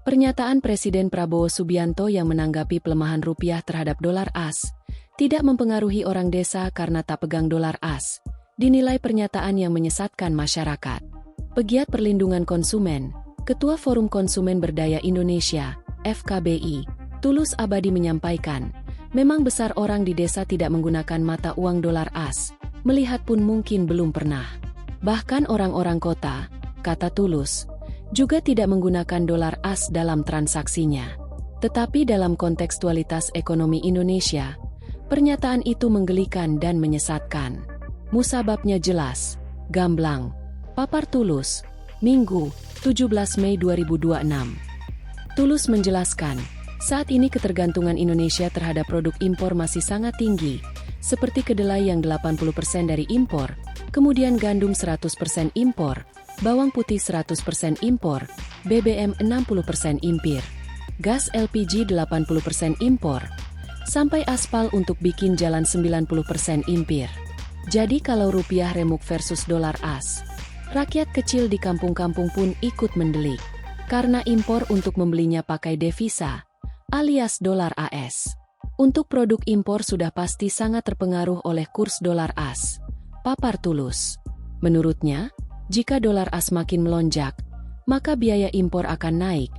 Pernyataan Presiden Prabowo Subianto yang menanggapi pelemahan rupiah terhadap dolar AS tidak mempengaruhi orang desa karena tak pegang dolar AS, dinilai pernyataan yang menyesatkan masyarakat. Pegiat Perlindungan Konsumen, Ketua Forum Konsumen Berdaya Indonesia, FKBI, Tulus Abadi menyampaikan, memang besar orang di desa tidak menggunakan mata uang dolar AS, melihat pun mungkin belum pernah. Bahkan orang-orang kota, kata Tulus, juga tidak menggunakan dolar AS dalam transaksinya. Tetapi dalam kontekstualitas ekonomi Indonesia, pernyataan itu menggelikan dan menyesatkan. Musababnya jelas, gamblang, papar Tulus, Minggu, 17 Mei 2026. Tulus menjelaskan, saat ini ketergantungan Indonesia terhadap produk impor masih sangat tinggi, seperti kedelai yang 80% dari impor, kemudian gandum 100% impor, bawang putih 100% impor, BBM 60% impor, gas LPG 80% impor, sampai aspal untuk bikin jalan 90% impor. Jadi kalau rupiah remuk versus dolar AS, rakyat kecil di kampung-kampung pun ikut mendelik, karena impor untuk membelinya pakai devisa, alias dolar AS. Untuk produk impor sudah pasti sangat terpengaruh oleh kurs dolar AS, papar Tulus. Menurutnya, jika dolar AS makin melonjak, maka biaya impor akan naik,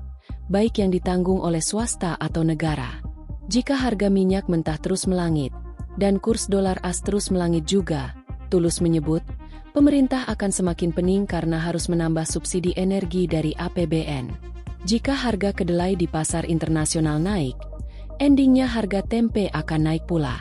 baik yang ditanggung oleh swasta atau negara. Jika harga minyak mentah terus melangit, dan kurs dolar AS terus melangit juga, Tulus menyebut, pemerintah akan semakin pening karena harus menambah subsidi energi dari APBN. Jika harga kedelai di pasar internasional naik, endingnya harga tempe akan naik pula.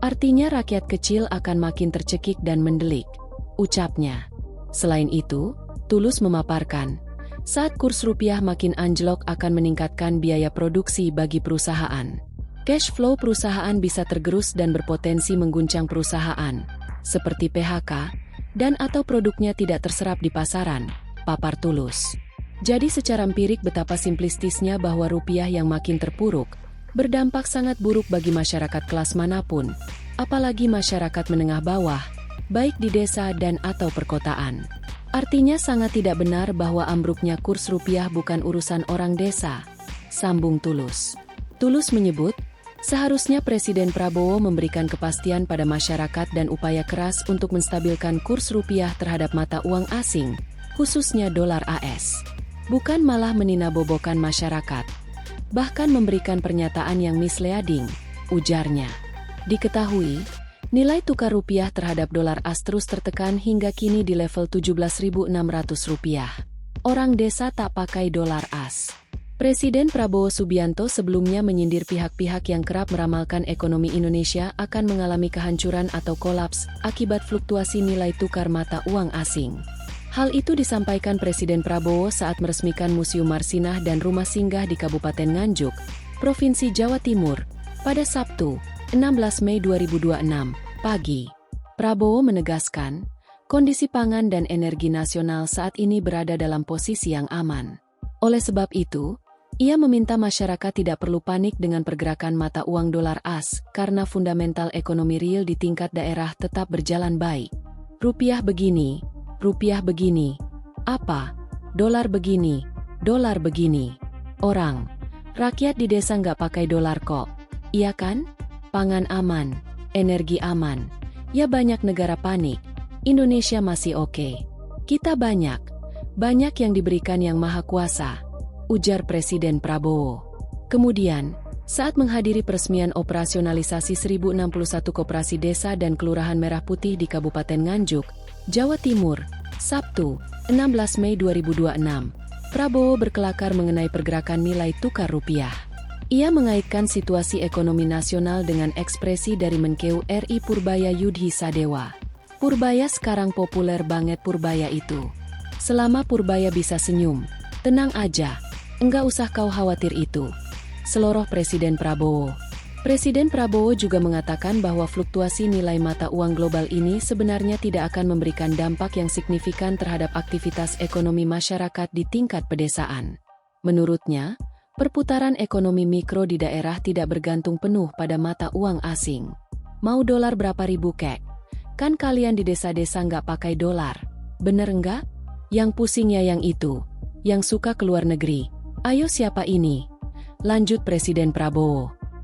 Artinya rakyat kecil akan makin tercekik dan mendelik, ucapnya. Selain itu, Tulus memaparkan, saat kurs rupiah makin anjlok akan meningkatkan biaya produksi bagi perusahaan. Cash flow perusahaan bisa tergerus dan berpotensi mengguncang perusahaan, seperti PHK, dan atau produknya tidak terserap di pasaran, papar Tulus. Jadi secara empirik betapa simplistisnya bahwa rupiah yang makin terpuruk, berdampak sangat buruk bagi masyarakat kelas manapun, apalagi masyarakat menengah bawah, baik di desa dan atau perkotaan. Artinya sangat tidak benar bahwa ambruknya kurs rupiah bukan urusan orang desa, sambung Tulus. Tulus menyebut, seharusnya Presiden Prabowo memberikan kepastian pada masyarakat dan upaya keras untuk menstabilkan kurs rupiah terhadap mata uang asing, khususnya dolar AS. Bukan malah meninabobokan masyarakat, bahkan memberikan pernyataan yang misleading, ujarnya. Diketahui, nilai tukar rupiah terhadap dolar AS terus tertekan hingga kini di level Rp17.600. Orang desa tak pakai dolar AS. Presiden Prabowo Subianto sebelumnya menyindir pihak-pihak yang kerap meramalkan ekonomi Indonesia akan mengalami kehancuran atau kolaps akibat fluktuasi nilai tukar mata uang asing. Hal itu disampaikan Presiden Prabowo saat meresmikan Museum Marsinah dan Rumah Singgah di Kabupaten Nganjuk, Provinsi Jawa Timur, pada Sabtu, 16 Mei 2026, pagi. Prabowo menegaskan, kondisi pangan dan energi nasional saat ini berada dalam posisi yang aman. Oleh sebab itu, ia meminta masyarakat tidak perlu panik dengan pergerakan mata uang dolar AS karena fundamental ekonomi real di tingkat daerah tetap berjalan baik. Rupiah begini, apa? Dolar begini, Orang, rakyat di desa nggak pakai dolar kok, iya kan? Pangan aman, energi aman, ya banyak negara panik, Indonesia masih oke. Kita banyak yang diberikan Yang Maha Kuasa, ujar Presiden Prabowo. Kemudian, saat menghadiri peresmian operasionalisasi 1061 koperasi desa dan kelurahan Merah Putih di Kabupaten Nganjuk, Jawa Timur, Sabtu, 16 Mei 2026, Prabowo berkelakar mengenai pergerakan nilai tukar rupiah. Ia mengaitkan situasi ekonomi nasional dengan ekspresi dari Menkeu RI Purbaya Yudhi Sadewa. Purbaya sekarang populer banget Purbaya itu. Selama Purbaya bisa senyum, tenang aja, enggak usah kau khawatir itu, seloroh Presiden Prabowo. Presiden Prabowo juga mengatakan bahwa fluktuasi nilai mata uang global ini sebenarnya tidak akan memberikan dampak yang signifikan terhadap aktivitas ekonomi masyarakat di tingkat pedesaan. Menurutnya, perputaran ekonomi mikro di daerah tidak bergantung penuh pada mata uang asing. Mau dolar berapa ribu kek? Kan kalian di desa-desa nggak pakai dolar, bener nggak? Yang pusingnya yang itu, yang suka keluar negeri, Ayo siapa ini? Lanjut Presiden Prabowo.